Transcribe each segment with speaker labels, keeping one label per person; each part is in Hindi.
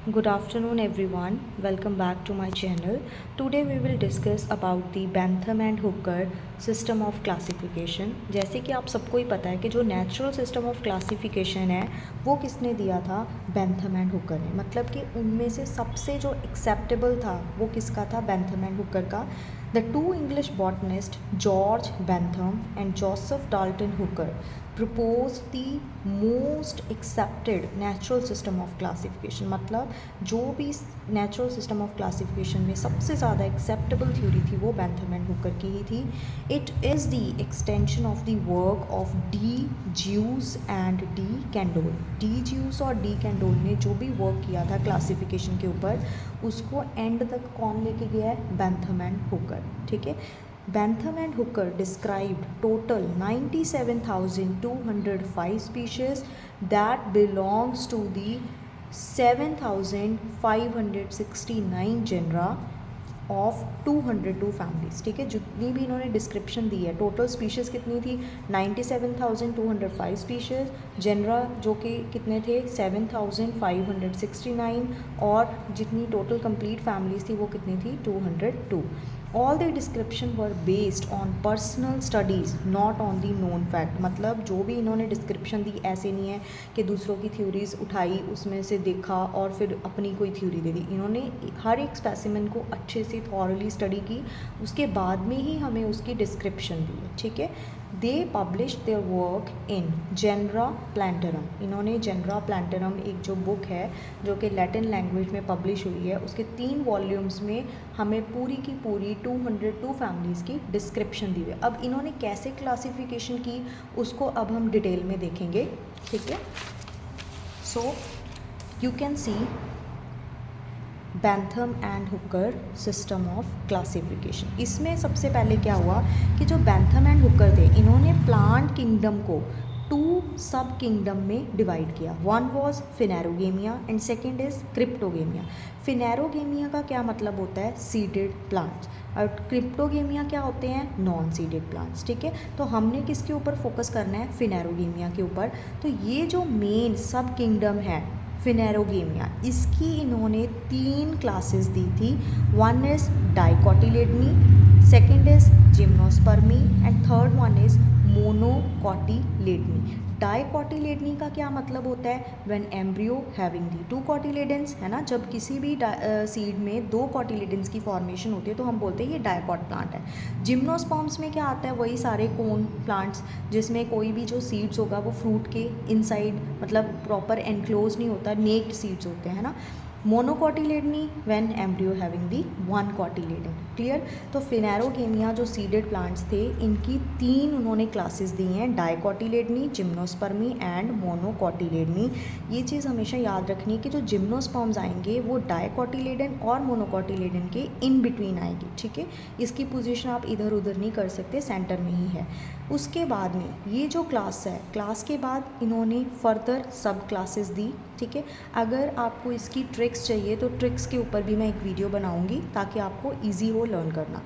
Speaker 1: Good afternoon everyone. Welcome back to my channel. Today we will discuss about the Bentham and Hooker system of classification. जैसे कि आप सबको ही पता है कि जो नेचुरल सिस्टम ऑफ क्लासिफिकेशन है वो किसने दिया था? बेंथम एंड हुकर ने। मतलब कि उनमें से सबसे जो एक्सेप्टेबल था वो किसका था? बेंथम एंड हुकर का। The two English botanists George Bentham and Joseph Dalton Hooker proposed the most accepted natural system of classification. मतलब जो भी नेचुरल सिस्टम ऑफ क्लासिफिकेशन में सबसे ज़्यादा एक्सेप्टेबल थ्योरी थी वो बेंथम एंड हुकर की ही थी. It is the extension of the work of D juice and D Candolle. D juice और डी कैंडोल ने जो भी वर्क किया था क्लासिफिकेशन के ऊपर उसको एंड तक कौन लेके गया है? Bentham and Hooker. ठीक है. Bentham and Hooker described total 97,205 species that belongs to the 7,569 genera of 202 families. ठीक है. जितनी भी इन्होंने डिस्क्रिप्शन दी है, टोटल स्पीशीज़ कितनी थी? 97,205 स्पीशीज़. जनरा जो कि कितने थे? 7,569. और जितनी टोटल कंप्लीट फैमिलीज़ थी वो कितनी थी? 202. All the description were based on personal studies not on the known fact. मतलब जो भी इन्होंने डिस्क्रिप्शन दी ऐसे नहीं है कि दूसरों की थ्योरीज उठाई, उसमें से देखा और फिर अपनी कोई थ्योरी दे दी. इन्होंने हर एक स्पेसिमेन को अच्छे से थॉरली स्टडी की, उसके बाद में ही हमें उसकी डिस्क्रिप्शन दी है. ठीक है. They publish their work in Genera Plantarum. इन्होंने जेनरा प्लांटरम एक जो बुक है जो कि लैटिन लैंग्वेज में पब्लिश हुई है, उसके 3 वॉल्यूम्स में हमें पूरी की पूरी 202 फैमिलीज़ की डिस्क्रिप्शन दी हुई है. अब इन्होंने कैसे क्लासिफिकेशन की उसको अब हम डिटेल में देखेंगे. ठीक है. So you can see Bentham and Hooker system of classification. इसमें सबसे पहले क्या हुआ कि जो बेंथम एंड हुकर थे इन्होंने प्लांट किंगडम को 2 सब किंगडम में डिवाइड किया. One was phanerogamia and second is cryptogamia. Phanerogamia का क्या मतलब होता है? Seeded plants. और क्रिप्टोगेमिया क्या होते हैं? Non seeded plants. ठीक है. तो हमने किसके ऊपर फोकस करना है? फिनेरोगेमिया के ऊपर. तो ये जो मेन सब किंगडम है फिनेरोगेमिया, इसकी इन्होंने 3 क्लासेस दी थी. One is dicotyledonae, second is gymnospermae and third one is monocotyledonae. Dicotyledonae का क्या मतलब होता है? When embryo having the 2 cotyledons, है ना. जब किसी भी सीड में 2 कोटिलेडन्स की फॉर्मेशन होती है तो हम बोलते हैं ये डाइकोट प्लांट है. जिम्नोस्पर्म्स में क्या आता है? वही सारे कोन प्लांट्स जिसमें कोई भी जो सीड्स होगा वो फ्रूट के इनसाइड मतलब प्रॉपर एनक्लोज नहीं होता, नेक्ड सीड्स होते हैं ना. Monocotyledonae when embryo having the 1 cotyledon. Clear. तो फिनेरोगेमिया जो सीडेड प्लांट्स थे इनकी 3 उन्होंने क्लासेस दी हैं, डाइकोटिलेडनी, जिम्नोस्पर्मी एंड मोनोकोटिलेडनी. ये चीज़ हमेशा याद रखनी है कि जो जिम्नोस्पर्म्स आएंगे वो डाइकोटिलेडन और मोनोकोटिलेडन के इन बिटवीन आएंगे. ठीक है. इसकी पोजीशन आप इधर उधर नहीं कर सकते, सेंटर में ही है. उसके बाद में ये जो क्लास है, क्लास के बाद इन्होंने फर्दर सब क्लासेस दी. ठीक है. अगर आपको इसकी ट्रिक्स चाहिए तो ट्रिक्स के ऊपर भी मैं एक वीडियो बनाऊंगी ताकि आपको इजी हो लर्न करना.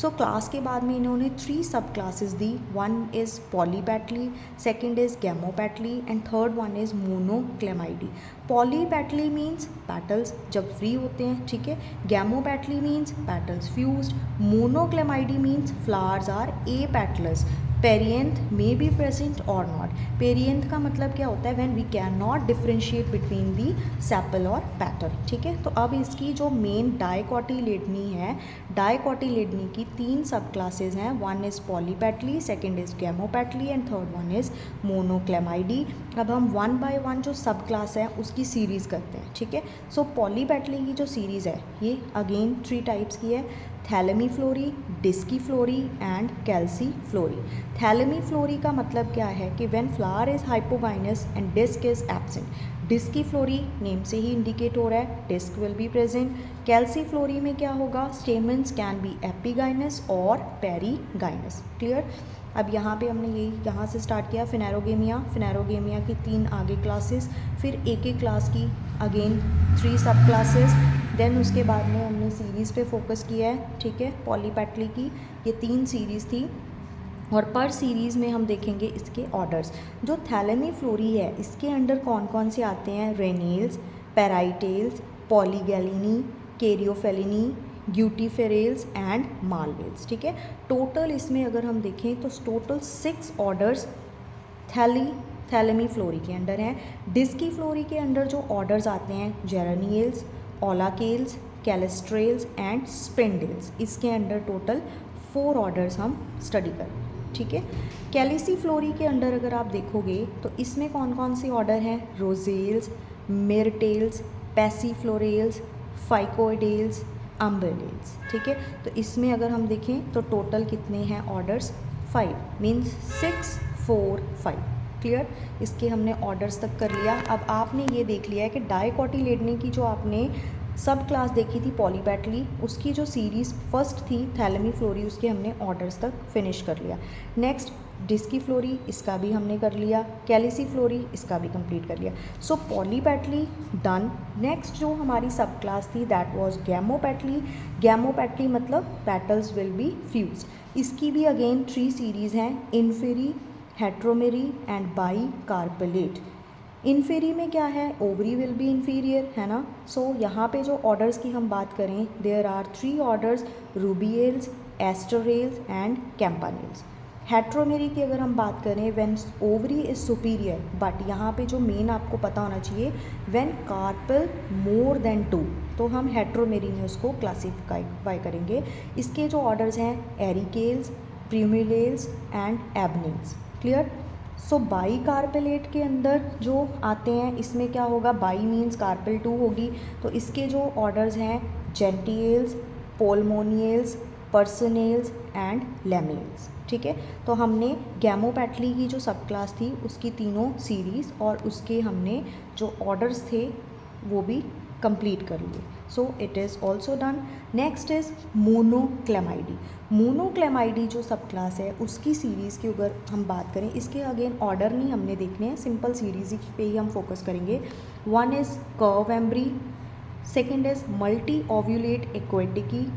Speaker 1: सो क्लास के बाद में इन्होंने 3 सब क्लासेस दी. One is polypetalae, second is gamopetalae and third one is monochlamydeae. Polypetalae means petals जब फ्री होते हैं. ठीक है. Gamopetalae means petals fused. Monochlamydeae means flowers are apetalous. Perianth may be present और नॉट. पेरियंथ का मतलब क्या होता है? When we can not differentiate between the sepal और पेटल. ठीक है. तो अब इसकी जो मेन डाइकोटिलेडनी है, डाइकोटिलेडनी की 3 सब क्लासेस हैं. One is polypetalae, second is gamopetalae and third one is monochlamydeae. अब हम 1 बाय 1 जो सब क्लास है उसकी सीरीज़ करते हैं. ठीक है. सो पॉलीपेटली की जो सीरीज़ है ये अगेन 3 टाइप्स की है. Thalamiflorae, disciflorae and calyciflorae. Thalamiflorae का मतलब क्या है कि when flower is hypogynous and disc is absent. Disciflorae name से ही इंडिकेट हो रहा है, disc will be present. Calyciflorae में क्या होगा? स्टेमन्स कैन बी एपिगाइनस और पेरीगाइनस. क्लियर. अब यहाँ पे हमने यही यहाँ से स्टार्ट किया फिनेरोगेमिया. फिनेरोगेमिया की 3 आगे क्लासेस, फिर एक एक क्लास की अगेन 3 सब क्लासेस. देन उसके बाद में हमने सीरीज़ पे फोकस किया है. ठीक है. पॉलीपेटली की ये 3 सीरीज़ थी और पर सीरीज़ में हम देखेंगे इसके ऑर्डर्स. जो थैलेमी फ्लोरी है इसके अंडर कौन कौन से आते हैं? Ranales, Parietales, Polygalinae, Caryophyllinae, Guttiferales and Malvales. ठीक है, टोटल इसमें अगर हम देखें तो टोटल 6 ऑर्डर्स थैलेमी फ्लोरी के अंडर हैं। डिस्की फ्लोरी के अंडर जो ऑर्डर्स आते हैं Geraniales, Olacales, Celastrales and Sapindales, इसके अंडर टोटल 4 ऑर्डर्स हम स्टडी करें। ठीक है, कैलिसी फ्लोरी के अंडर अगर आप देखोगे तो इसमें कौन कौन से ऑर्डर हैं, रोजेल्स, मेरटेल्स, पैसीफ्लोरेल्स, फाइकोइडेल्स, अम्बेलेल्स। ठीक है, तो इसमें अगर हम देखें तो टोटल कितने हैं ऑर्डर्स, 5 मीन्स 6 4 5। क्लियर, इसके हमने ऑर्डर्स तक कर लिया। अब आपने ये देख लिया है कि डाइकोटिलेडनी की जो आपने सब क्लास देखी थी पॉलीपेटली, उसकी जो सीरीज़ फर्स्ट थी थैलेमी फ्लोरी, उसके हमने ऑर्डर्स तक फिनिश कर लिया। नेक्स्ट डिस्की फ्लोरी, इसका भी हमने कर लिया। कैलिसी फ्लोरी, इसका भी कंप्लीट कर लिया। सो पॉलीपेटली डन। नेक्स्ट जो हमारी सब क्लास थी दैट वाज गैमोपेटली। गैमोपेटली मतलब पेटल्स विल बी फ्यूज्ड। इसकी भी अगेन 3 सीरीज़ हैं, इन्फेरी, हेट्रोमेरी एंड बाई कार्पेलेट। इन्फेरी में क्या है, ओवरी विल बी इन्फीरियर, है ना। सो यहाँ पे जो ऑर्डर्स की हम बात करें, देयर आर 3 ऑर्डर्स, रूबियल्स, एस्टरेल्स एंड कैम्पानिल्स। हेट्रोमेरी की अगर हम बात करें, when ovary is superior, but यहाँ पे जो मेन आपको पता होना चाहिए, व्हेन कार्पल मोर देन 2, तो हम हेट्रोमेरी में उसको क्लासीफाई करेंगे। इसके जो ऑर्डर्स हैं एरिकेल्स, प्रीम्यूलेल्स एंड एबनेल्स। क्लियर। सो बाई कार्पेलेट के अंदर जो आते हैं, इसमें क्या होगा, बाई मीन्स कार्पेल 2 होगी, तो इसके जो ऑर्डर्स हैं जेंटिएल्स, पोलमोनियल्स, पर्सनेल्स एंड लेमेल्स। ठीक है, तो हमने गैमोपेटली की जो सब क्लास थी उसकी तीनों सीरीज़ और उसके हमने जो ऑर्डर्स थे वो भी कंप्लीट कर लिए। So it is also done. Next is monochlamydeae. Monochlamydeae जो सब क्लास है उसकी सीरीज़ की अगर हम बात करें, इसके अगेन ऑर्डर नहीं हमने देखने हैं, सिंपल सीरीज़ पे ही हम फोकस करेंगे। 1 is curvembryae, second is multiovulatae aquaticae,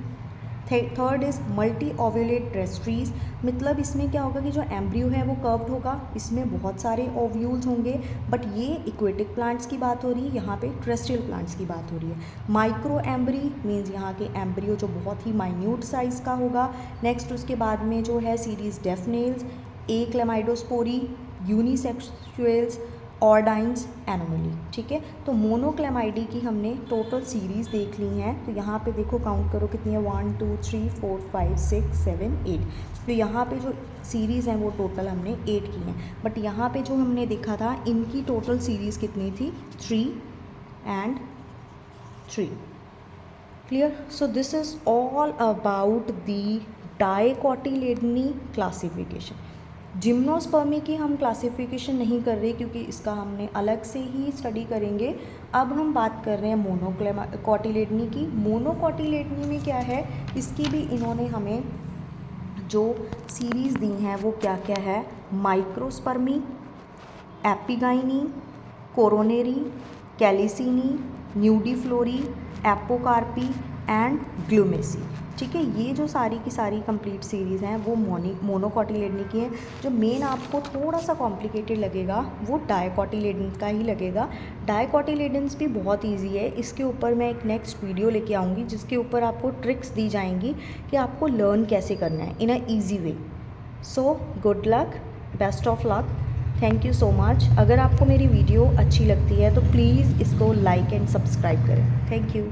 Speaker 1: third is multiovulatae terrestres. मतलब इसमें क्या होगा कि जो एम्ब्रियो है वो कर्व्ड होगा, इसमें बहुत सारे ओव्यूल्स होंगे, बट ये इक्वेटिक प्लांट्स की बात हो रही है, यहाँ पे टेरेस्ट्रियल प्लांट्स की बात हो रही है। माइक्रो एम्ब्री मीन्स यहाँ के एम्ब्रियो जो बहुत ही माइन्यूट साइज़ का होगा। नेक्स्ट उसके बाद में जो है सीरीज़ डेफनेल्स, ए क्लेमाइडोस्पोरी, यूनिसेक्सुअल्स, ऑर्डाइंस एनोमली। ठीक है, तो मोनोक्लेमाइडी की हमने टोटल सीरीज़ देख ली हैं। तो यहाँ पे देखो, काउंट करो कितनी है, 1 2 3 4 5 6 7 8। तो यहाँ पे जो सीरीज़ हैं वो टोटल हमने 8 की हैं, बट यहाँ पे जो हमने देखा था इनकी टोटल सीरीज़ कितनी थी, 3 and 3। Clear. So this is all about the dicotyledonae classification. Gymnospermae की हम क्लासिफिकेशन नहीं कर रहे क्योंकि इसका हमने अलग से ही स्टडी करेंगे। अब हम बात कर रहे हैं मोनोकोटिलेडनी की। मोनोकोटिलेडनी में क्या है, इसकी भी इन्होंने हमें जो सीरीज़ दी हैं वो क्या क्या है, माइक्रोस्पर्मी, एपिगाइनी, कोरोनेरी, कैलिसिनी, न्यूडीफ्लोरी, एपोकार्पी एंड ग्लूमेसी। ठीक है, ये जो सारी की सारी कंप्लीट सीरीज़ हैं वो मोनोकोटिलेडनी की हैं। जो मेन आपको थोड़ा सा कॉम्प्लिकेटेड लगेगा वो डाइकोटिलेडन का ही लगेगा। डाइकोटिलेडन्स भी बहुत इजी है, इसके ऊपर मैं एक नेक्स्ट वीडियो लेके आऊँगी जिसके ऊपर आपको ट्रिक्स दी जाएंगी कि आपको लर्न कैसे करना है in a easy way. So good luck, best of luck, thank you so much. अगर आपको मेरी वीडियो अच्छी लगती है तो प्लीज़ इसको लाइक एंड सब्सक्राइब करें। Thank you.